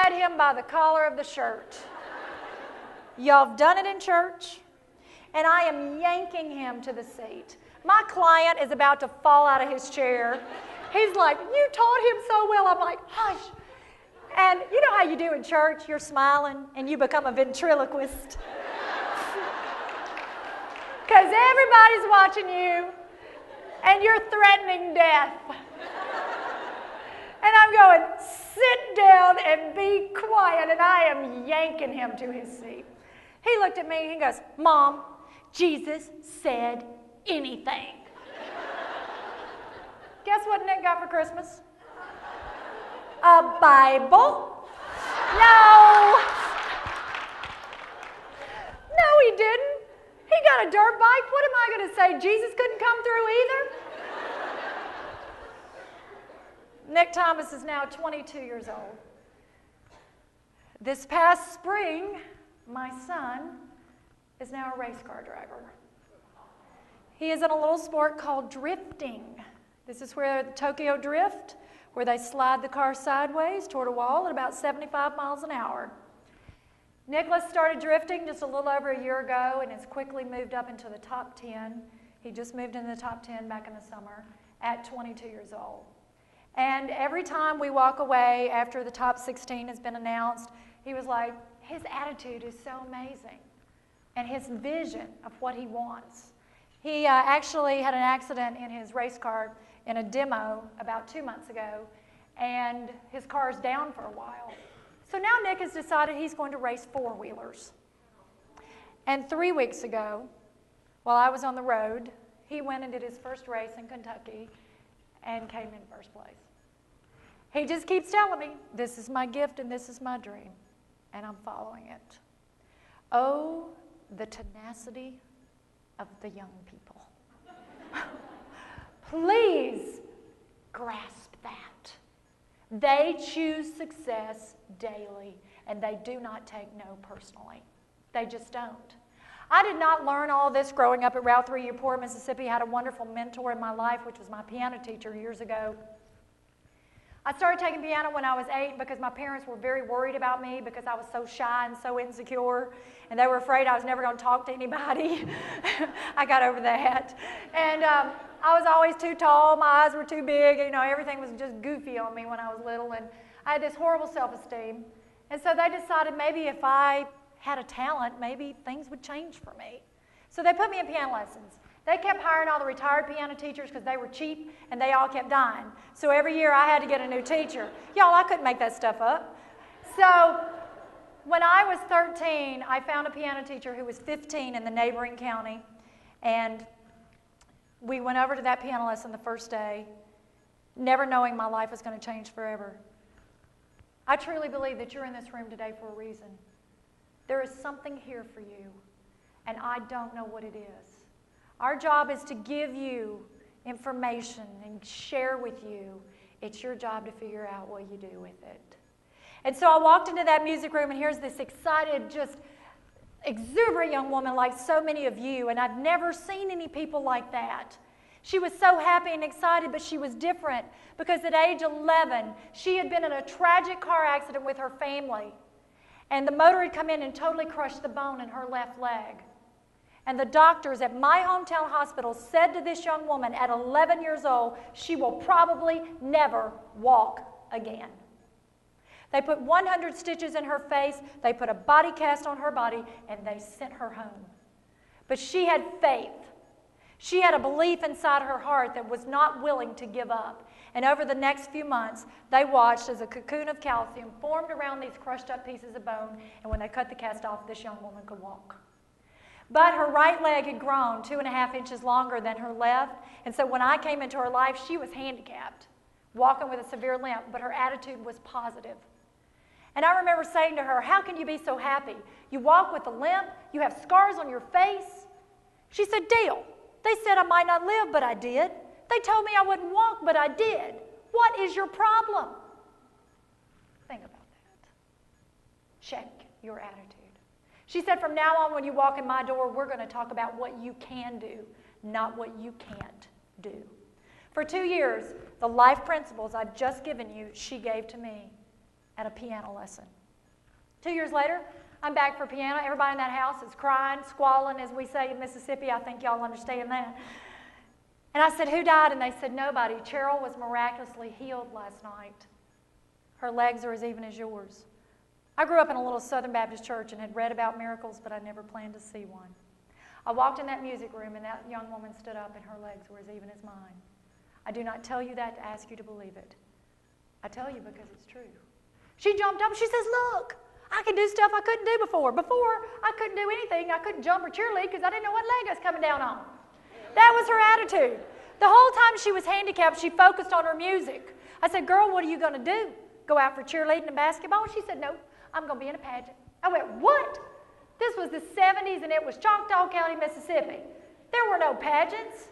had him by the collar of the shirt. Y'all have done it in church, and I am yanking him to the seat. My client is about to fall out of his chair. He's like, you taught him so well. I'm like, hush. And you know how you do in church? You're smiling, and you become a ventriloquist. Because everybody's watching you, and you're threatening death. And I'm going, sit down and be quiet, and I am yanking him to his seat. He looked at me, and he goes, Mom, Jesus said anything. Guess what Nick got for Christmas? A Bible? No. No, he didn't. He got a dirt bike. What am I going to say? Jesus couldn't come through either? Nick Thomas is now 22 years old. This past spring, my son is now a race car driver. He is in a little sport called drifting. This is where the Tokyo Drift, where they slide the car sideways toward a wall at about 75 miles an hour. Nicholas started drifting just a little over a year ago and has quickly moved up into the top 10. He just moved into the top 10 back in the summer at 22 years old. And every time we walk away after the top 16 has been announced, he was like, his attitude is so amazing. And his vision of what he wants. He actually had an accident in his race car in a demo about 2 months ago, and his car is down for a while. So now Nick has decided he's going to race four-wheelers. And 3 weeks ago, while I was on the road, he went and did his first race in Kentucky and came in first place. He just keeps telling me, this is my gift and this is my dream, and I'm following it. Oh, the tenacity of the young people. Please grasp that. They choose success daily, and they do not take no personally. They just don't. I did not learn all this growing up at Route 3 Port, Mississippi. I had a wonderful mentor in my life, which was my piano teacher years ago. I started taking piano when I was 8 because my parents were very worried about me because I was so shy and so insecure, and they were afraid I was never going to talk to anybody. I got over that. And I was always too tall, my eyes were too big, you know, everything was just goofy on me when I was little, and I had this horrible self-esteem. And so they decided maybe if I had a talent, maybe things would change for me. So they put me in piano lessons. They kept hiring all the retired piano teachers because they were cheap, and they all kept dying. So every year I had to get a new teacher. Y'all, I couldn't make that stuff up. So when I was 13, I found a piano teacher who was 15 in the neighboring county, and we went over to that piano lesson the first day, never knowing my life was going to change forever. I truly believe that you're in this room today for a reason. There is something here for you, and I don't know what it is. Our job is to give you information and share with you. It's your job to figure out what you do with it. And so I walked into that music room, and here's this excited, just exuberant young woman like so many of you, and I've never seen any people like that. She was so happy and excited, but she was different because at age 11, she had been in a tragic car accident with her family, and the motor had come in and totally crushed the bone in her left leg. And the doctors at my hometown hospital said to this young woman at 11 years old, she will probably never walk again. They put 100 stitches in her face, they put a body cast on her body, and they sent her home. But she had faith. She had a belief inside her heart that was not willing to give up. And over the next few months, they watched as a cocoon of calcium formed around these crushed up pieces of bone, and when they cut the cast off, this young woman could walk. But her right leg had grown 2.5 inches longer than her left, and so when I came into her life, she was handicapped, walking with a severe limp, but her attitude was positive. And I remember saying to her, how can you be so happy? You walk with a limp, you have scars on your face. She said, Dale, they said I might not live, but I did. They told me I wouldn't walk, but I did. What is your problem? Think about that. Check your attitude. She said, from now on, when you walk in my door, we're going to talk about what you can do, not what you can't do. For 2 years, the life principles I've just given you, she gave to me. at a piano lesson. 2 years later, I'm back for piano. Everybody in that house is crying, squalling, as we say in Mississippi. I think y'all understand that. And I said, who died? And they said, nobody. Cheryl was miraculously healed last night. Her legs are as even as yours. I grew up in a little Southern Baptist church and had read about miracles, but I never planned to see one. I walked in that music room, and that young woman stood up, and her legs were as even as mine. I do not tell you that to ask you to believe it. I tell you because it's true. She jumped up, and she says, look, I can do stuff I couldn't do before. Before, I couldn't do anything. I couldn't jump or cheerlead because I didn't know what leg I was coming down on. That was her attitude. The whole time she was handicapped, she focused on her music. I said, girl, what are you going to do? Go out for cheerleading and basketball? She said, no, I'm going to be in a pageant. I went, what? This was the 70s, and it was Choctaw County, Mississippi. There were no pageants.